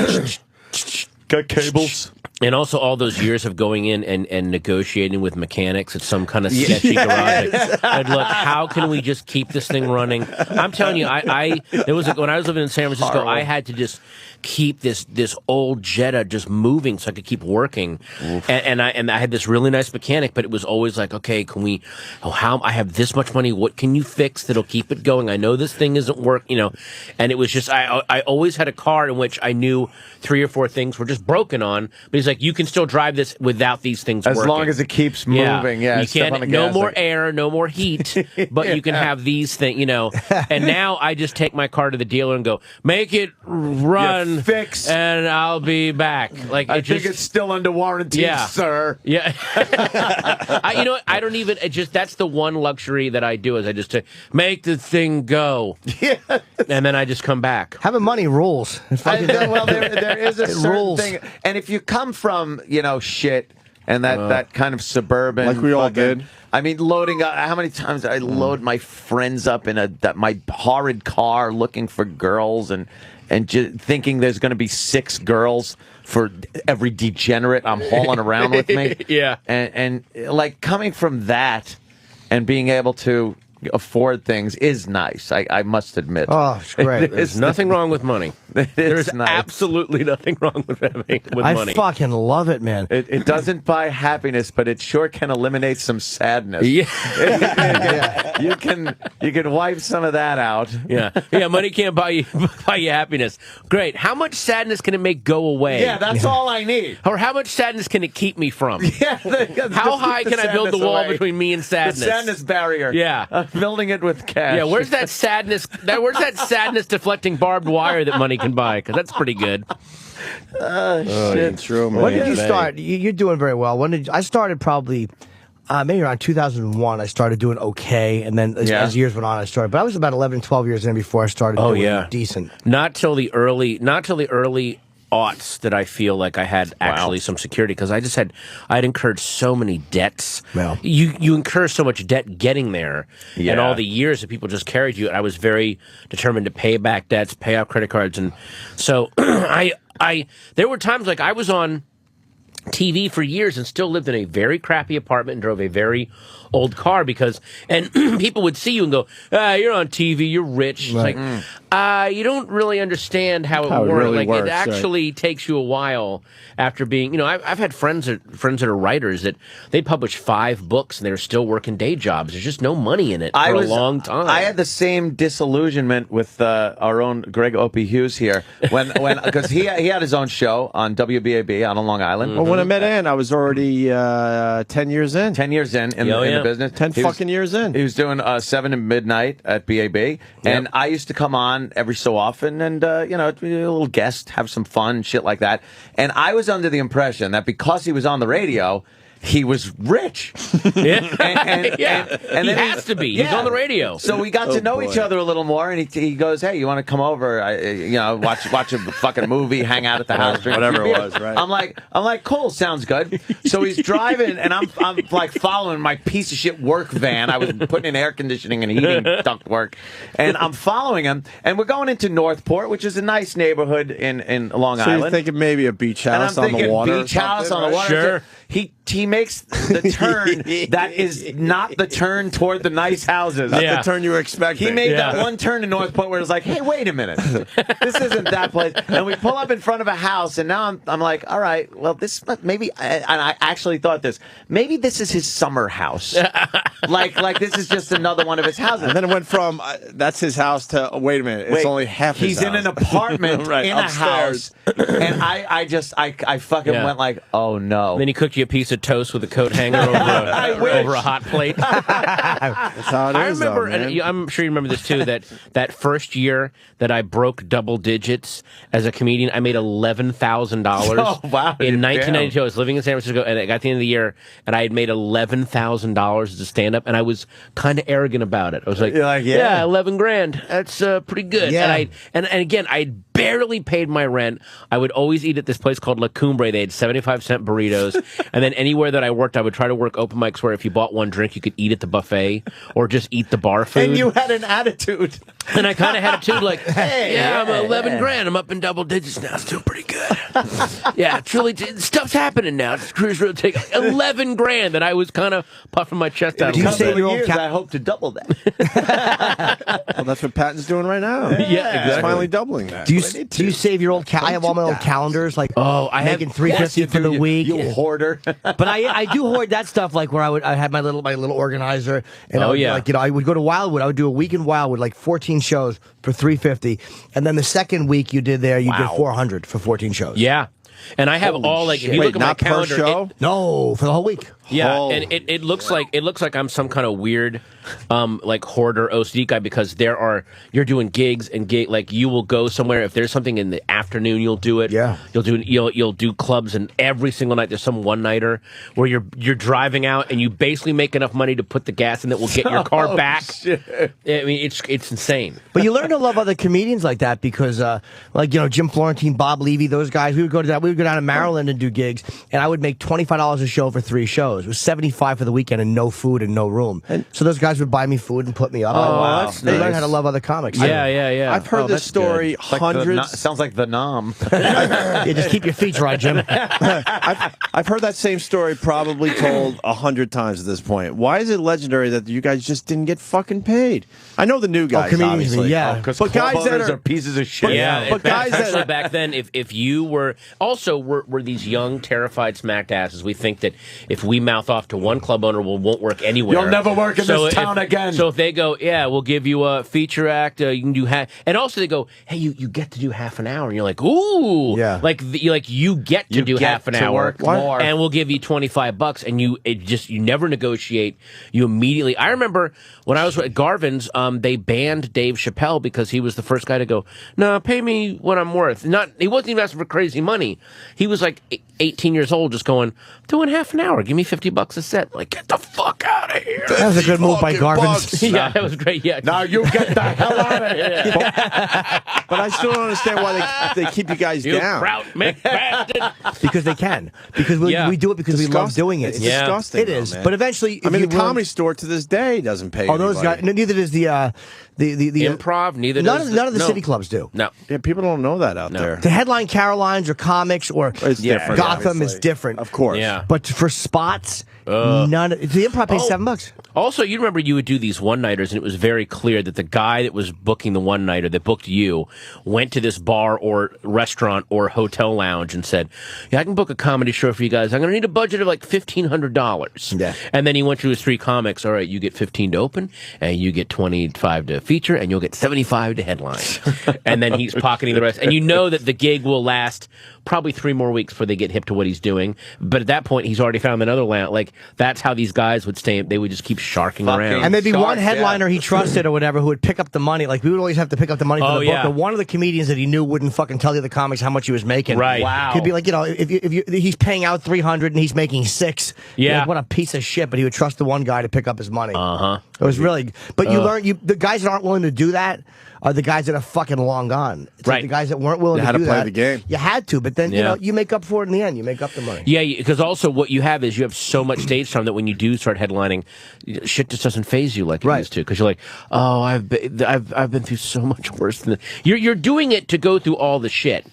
Got cables. And also all those years of going in and negotiating with mechanics at some kind of sketchy garage. And look, how can we just keep this thing running? I'm telling you, when I was living in San Francisco, I had to just keep this old Jetta just moving so I could keep working. And I had this really nice mechanic, but it was always like, okay, I have this much money, what can you fix that'll keep it going? I know this thing isn't working, and it was just I always had a car in which I knew 3 or 4 things were just broken on, but he's like, you can still drive this without these things As working. long as it keeps moving, yeah. You step on can't, the no gas, more like- air, no more heat, but you can have these things, And now I just take my car to the dealer and go, make it run, fix. and I'll be back. Like I it think just, it's still under warranty, Yeah. sir. yeah. You know what? I don't even. That's the one luxury that I do is I just make the thing go, Yeah. and then I just come back. Having money rules. Well, there is a certain rules. thing, and if you come from shit and that kind of suburban, Like we all fucking- did. I mean, loading up. How many times did I load my friends up in my horrid car, looking for girls and just thinking there's going to be 6 girls for every degenerate I'm hauling around with me. Yeah. and like coming from that and being able to afford things is nice. I must admit. Oh, it's great. There's nothing wrong with money. There's nice. absolutely nothing wrong with I money. fucking love it, man. It doesn't buy happiness, but it sure can eliminate some sadness. Yeah. You can wipe some of that out. Yeah. Money can't buy you happiness. Great. How much sadness can it make go away? Yeah, that's all I need. Or how much sadness can it keep me from? Yeah, How high can I build the wall away. between me and sadness? The sadness barrier. Yeah. I'm building it with cash. Yeah, where's that sadness? Where's that sadness deflecting barbed wire that money can buy? Because that's pretty good. It's true, man. When did you Today. start? You're doing very well. I started probably maybe around 2001. I started doing okay, and then as years went on, I started. But I was about 11, 12 years in before I started doing decent. Not till the early aughts that I feel like I had actually some security because I'd incurred so many debts. Well. You incur so much debt getting there, and Yeah. all the years that people just carried you. I was very determined to pay back debts, pay off credit cards, and so there were times like I was on TV for years and still lived in a very crappy apartment and drove a very old car and people would see you and go, you're on TV, you're rich. Right. It's like, you don't really understand how it How it works. really Like works, it actually takes you a while after being, I've had friends that are writers that they publish 5 books and they're still working day jobs. There's just no money in it for a long time. I had the same disillusionment with our own Greg Opie Hughes here when because he had his own show on WBAB out on Long Island. Well, when I met Ann, I was already 10 years in. 10 years in the business. 10 He was- fucking years in. He was doing 7 to midnight at BAB, and I used to come on every so often and, be a little guest, have some fun, shit like that. And I was under the impression that because he was on the radio, he was rich. Yeah. And he then has to be. He's on the radio. So we got to know each other a little more, and he goes, "Hey, you want to come over? Watch a fucking movie, hang out at the house, drink Whatever it beer." was, right? I'm like, cool, sounds good. So he's driving, and I'm like following my piece of shit work van. I was putting in air conditioning and heating duct work, and I'm following him, and we're going into Northport, which is a nice neighborhood in Long So Island. you're thinking maybe a beach house and I'm on the thinking water? beach house on the water. Sure. He makes the turn that is not the turn toward the nice houses. Not Yeah. the turn you were expecting. He made Yeah. that one turn in Northport where it's like, hey, wait a minute, this isn't that place. And we pull up in front of a house, and now I'm like, all right, well, this maybe. And I actually thought this, maybe this is his summer house, like this is just another one of his houses. And then it went from that's his house to wait a minute, it's Wait, only half his he's house. in an apartment Right, in upstairs. a house, and I fucking Yeah. went like, oh no. Then he cooked you a piece of toast with a coat hanger over a hot plate. That's how it I is, remember, though, man. and I'm sure you remember this too, that first year that I broke double digits as a comedian, I made $11,000. Oh, wow. In Damn. 1992, I was living in San Francisco, and I got to the end of the year, and I had made $11,000 as a stand-up, and I was kind of arrogant about it. I was like, You're like, yeah. 11 grand. That's pretty good. Yeah. And again, I barely paid my rent. I would always eat at this place called La Cumbre. They had 75-cent burritos. And then anywhere that I worked, I would try to work open mics where if you bought one drink, you could eat at the buffet or just eat the bar food. And you had an attitude. And I kind of had it too, like, Hey, yeah, I'm yeah, 11 grand. I'm up in double digits now. It's doing pretty good. Yeah, truly, stuff's happening now. This cruise really take 11 grand. That I was kind of puffing my chest out. Do you Couple say of your old years, ca- I hope to double that. Well, that's what Patton's doing right now. Yeah, He's exactly. finally doubling that. Do you save your old? I have all my old calendars, like I have- making $350 for the week. You hoarder. But I do hoard that stuff, like where I had my little organizer, and I would, yeah. like, I would go to Wildwood. I would do a week in Wildwood, like 14 shows for $350, and then the second week you did there, you did $400 for 14 shows. Yeah. And I have all, like, if you Wait, look at my not per calendar, show? No, for the whole week. yeah, Oh. and it looks like I'm some kind of weird, like hoarder OCD guy, because you're doing gigs and like you will go somewhere if there's something in the afternoon, you'll do it. Yeah. You'll do clubs, and every single night there's some one nighter where you're driving out and you basically make enough money to put the gas in that will get your car back. Shit. I mean, it's insane. But you learn to love other comedians like that because, Jim Florentine, Bob Levy, those guys. We would go down to Maryland and do gigs, and I would make $25 a show for 3 shows. It was $75 for the weekend and no food and no room. So those guys would buy me food and put me up. wow, that's They learn nice. how to love other comics. Yeah. I've heard Oh, this that's story good. Like hundreds. sounds like the Nom. Yeah, just keep your feet dry, Jim. I've heard that same story probably told 100 times at this point. Why is it legendary that you guys just didn't get fucking paid? I know the new guys, comedians, obviously. yeah. Because But guys that are are pieces of shit. Yeah, but guys that especially are- back then, if you were also were these young, terrified smacked asses, we think that if we mouth off to one club owner, we won't work anywhere. You'll never work in this town again. So if they go, yeah, we'll give you a feature act, you can do and also they go, hey, you get to do half an hour, and you're like, ooh, Yeah. you get to You do get half an to hour, work more. and we'll give you $25, and you never negotiate. You immediately. I remember when I was at Garvin's, they banned Dave Chappelle because he was the first guy to go, no, pay me what I'm worth. He wasn't even asking for crazy money. He was like 18 years old, just going, doing half an hour, give me $50 a set. Like, get the fuck out of here. That was a good move by Garvin's. Yeah, that was great. Yeah. Now you get the hell out of here. But I still don't understand why they keep you guys You down. proud bastard. Because they can. Because we do it because we love Disgusting. doing it. It's Yeah. disgusting. It though, is. man. But eventually, I if mean, you the run- Comedy Store to this day doesn't pay. Oh, those anybody. guys. Neither does the Improv, neither none does of the no. city clubs do. No. Yeah, people don't know that out there. To headline Carolines or comics or It's different. Gotham obviously. is different. Of course. Yeah. But for spots, none. The Improv pays $7. Also, you remember you would do these one-nighters, and it was very clear that the guy that was booking the one-nighter, that booked you, went to this bar or restaurant or hotel lounge and said, yeah, I can book a comedy show for you guys. I'm going to need a budget of like $1,500. Yeah. And then he went to his 3 comics. All right, you get 15 to open, and you get 25 to feature, and you'll get 75 to headline. And then he's pocketing the rest. And you know that the gig will last probably 3 more weeks before they get hip to what he's doing. But at that point, he's already found another land. Like, that's how these guys would stay. They would just keep sharking around. And there'd be one headliner he trusted or whatever who would pick up the money. Like, we would always have to pick up the money for the book. But one of the comedians that he knew wouldn't fucking tell the other comics how much he was making. Right. Wow. He'd be like, if he's paying out 300 and he's making 6. Yeah. Like, what a piece of shit. But he would trust the one guy to pick up his money. Uh-huh. It was really. But you learn. The guys that aren't willing to do that are the guys that are fucking long gone. It's like the guys that weren't willing to do that. You had to play the game. You had to, but then you make up for it in the end. You make up the money. Yeah, because also what you have is you have so much stage time that when you do start headlining, shit just doesn't faze you like it used to. Because you're like, oh, I've been through so much worse than this. You're doing it to go through all the shit.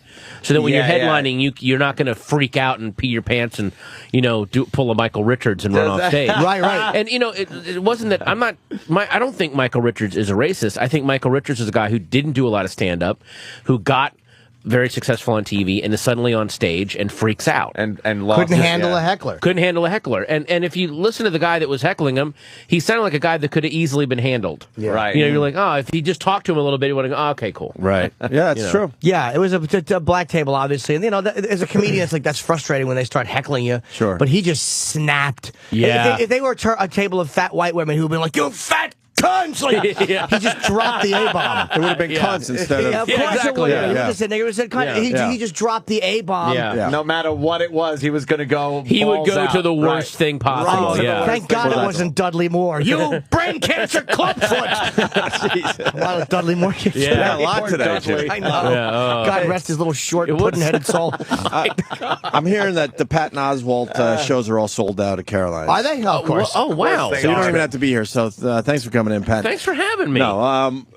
So that when you're headlining, you're not going to freak out and pee your pants and pull a Michael Richards and run off stage. Right. And it wasn't that I don't think Michael Richards is a racist. I think Michael Richards is a guy who didn't do a lot of stand up, who got very successful on TV and is suddenly on stage and freaks out and lost couldn't handle a heckler. Couldn't handle a heckler. And if you listen to the guy that was heckling him, he sounded like a guy that could have easily been handled. Yeah. Right. You're like, oh, if he just talked to him a little bit, he would have gone, oh, okay, cool. Right. Yeah, that's true. Yeah, it was a black table, obviously. And, as a comedian, it's like that's frustrating when they start heckling you. Sure. But he just snapped. Yeah. If they were a table of fat white women who would have been like, you fat cunts! Like, he just dropped the A-bomb. It would have been cunts instead of... Of course exactly. it would. He just said cunt. He just dropped the A-bomb. Yeah. No matter what it was, he was going to go. He would go to the worst thing possible. Right. Yeah. Thank God it wasn't Dudley Moore. You brain cancer clubfoot. A lot of Dudley Moore kids. Yeah, a lot today, Jimmy. I know. God rest his little short pudding-headed soul. I'm hearing that the Patton Oswalt shows are all sold out at Caroline's. Are they? Oh, of course. Oh, wow. So you don't even have to be here. So thanks for coming in, Pat. Thanks for having me. No,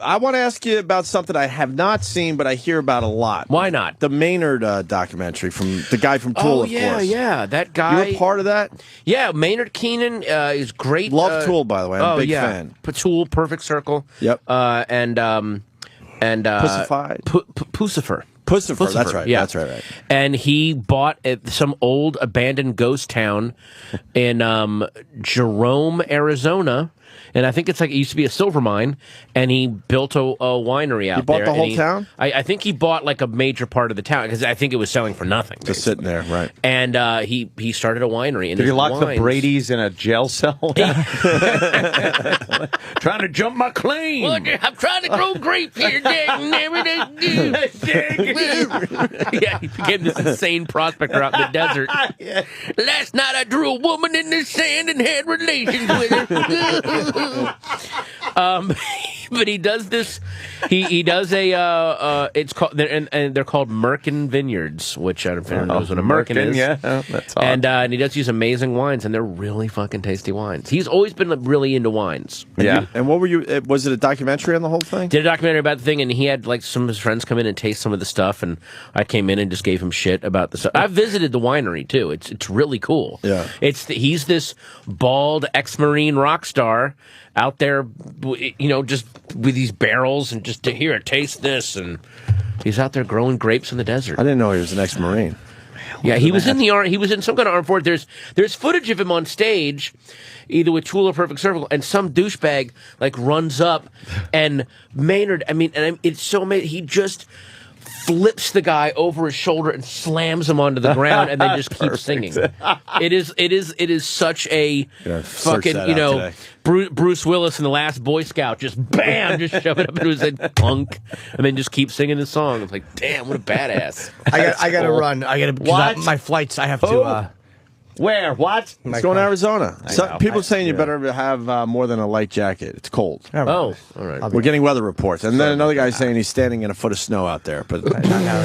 I want to ask you about something I have not seen, but I hear about a lot. Why not? The Maynard documentary from the guy from Tool, of course. Yeah, that guy. You were part of that? Yeah, Maynard Keenan is great. Love Tool, by the way. I'm a big fan. Tool, Perfect Circle. Yep. And Pussified. Pussifer. Pussifer, that's right. Yeah. That's right. And he bought some old abandoned ghost town in Jerome, Arizona. And I think it used to be a silver mine, and he built a winery out there. He bought the whole town? I think he bought like a major part of the town because I think it was selling for nothing. Just sitting there, right. And he started a winery. And did he lock the Brady's in a jail cell? Trying to jump my claim. Look, I'm trying to grow grapes here, Jack. Yeah, he became this insane prospector out in the desert. Last night I drew a woman in the sand and had relations with her. But he does this. He does a. It's called and they're called Merkin Vineyards, which I don't know if anyone knows what a Merkin is. Yeah, that's hot. And he does use amazing wines, and they're really fucking tasty wines. He's always been really into wines. Yeah. And what were you? Was it a documentary on the whole thing? Did a documentary about the thing, and he had like some of his friends come in and taste some of the stuff, and I came in and just gave him shit about the stuff. I visited the winery too. It's really cool. Yeah. He's this bald ex-Marine rock star out there, just with these barrels and just to here, taste this, and he's out there growing grapes in the desert. I didn't know he was an ex-Marine. Yeah, he was in the he was in some kind of armed force. There's footage of him on stage, either with Tool or Perfect Circle, and some douchebag like runs up, and Maynard. It's so amazing. He just flips the guy over his shoulder and slams him onto the ground, and then just keeps singing. It is such a fucking Bruce Willis in The Last Boy Scout, just bam, just shove it up into his head, punk, and then just keep singing the song. It's like, damn, what a badass. I gotta run. What? My flights. I have to. Where? What? Let's go in Arizona. know. People are saying you better have more than a light jacket. It's cold. Oh, all right. We're getting weather reports, and then another guy's saying he's standing in a foot of snow out there. But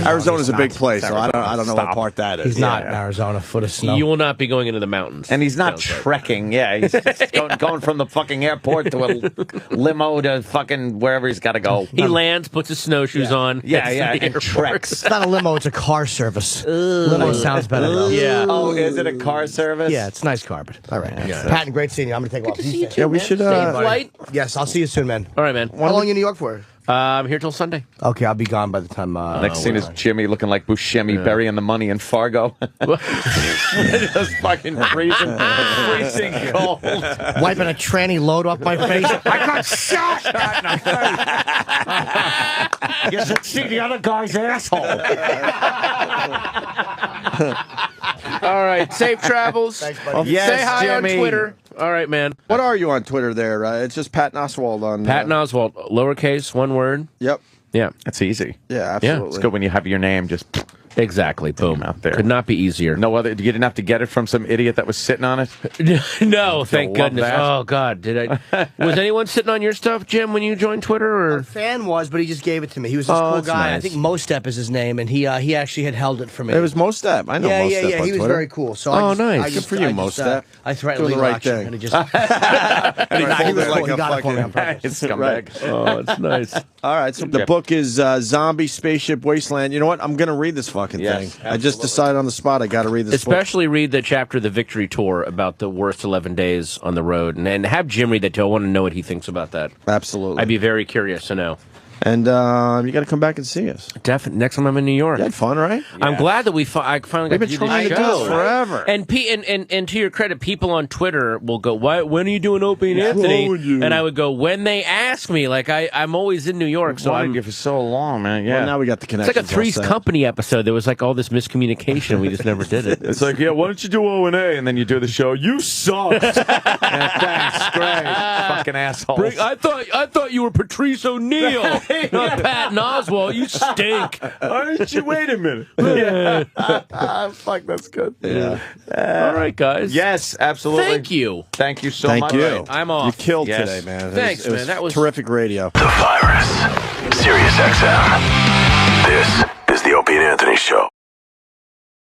Arizona's a big place, so I don't know what part that is. He's not in Arizona. Foot of snow. You will not be going into the mountains. And he's not trekking. Yeah, he's just going from the fucking airport to a limo to fucking wherever he's got to go. He lands, puts his snowshoes on. Yeah, heads to the and airport. treks. It's not a limo. It's a car service. Limo sounds better though. Yeah. Oh, is it a car service? Yeah, it's a nice car, but all right. Patton, great seeing you. I'm gonna take off. See you too, Yeah, we man. should, Safe flight. Yes, I'll see you soon, man. All right, man. How long are you in New York for? I'm here till Sunday. Okay, I'll be gone by the time. Next scene is Jimmy looking like Buscemi burying the money in Fargo. Just fucking freezing cold. Wiping a tranny load off my face. I got shot! You should see the other guy's asshole. All right, safe travels. Thanks, buddy. Yes, Say hi Jimmy. on Twitter. All right, man. What are you on Twitter there? It's just Patton Oswalt on. Patton Oswalt, lowercase, one word. Yep. Yeah, That's easy. Yeah, absolutely. It's good when you have your name just exactly. Boom. out there. Could not be easier. no other. You didn't have to get it from some idiot that was sitting on it. No, thank love goodness. that. Oh God, did I? Was anyone sitting on your stuff, Jim, when you joined Twitter? A Or fan was, but he just gave it to me. He was this cool that's guy. I nice. think Mostep is his name, and he actually had held it for me. It was Mostep. I know yeah, Mostep yeah. on He was Twitter. very cool. So Oh, I just, nice. I Good just, for you, I just, Mostep. I threatened Doing the legal right action, thing. and he just And he he folded was like cool. He a got it for me on fucking. purpose. Scumbag. oh, it's nice. All right, so the book is Zombie Spaceship Wasteland. You know what? I'm going to read this fucking Yes, thing. I just decided on the spot I got to read this book. Especially read the chapter of the Victory Tour about the worst 11 days on the road, and have Jim read that too. I want to know what he thinks about that. Absolutely. I'd be very curious to know. And you got to come back and see us. Definitely. Next time I'm in New York. You had fun, right? I'm glad that I finally got We've been to do trying this to do show. this forever. And to your credit, people on Twitter will go, when are you doing Opie and Anthony? wrong with you? And I would go, when they ask me. Like, I'm always in New York, so I'm... you for so long, man. Yeah. Well, now we got the It's connection. like a Three's Company episode. There was like all this miscommunication. We just never did it. It's like, yeah, why don't you do O&A? And then you do the show. You suck. Yeah, thanks. Great. Fucking assholes. I thought you were Patrice O'Neill, not Patton Oswalt. You stink. Why don't you wait a minute? Yeah. Fuck, that's good. Yeah. All right, guys. Yes, absolutely. Thank you. Thank you so Thank much. you. I'm off. You killed Yes. today, man. Thanks, it was man. That was terrific radio. The Virus. Sirius-XM. This is the Opie and Anthony Show.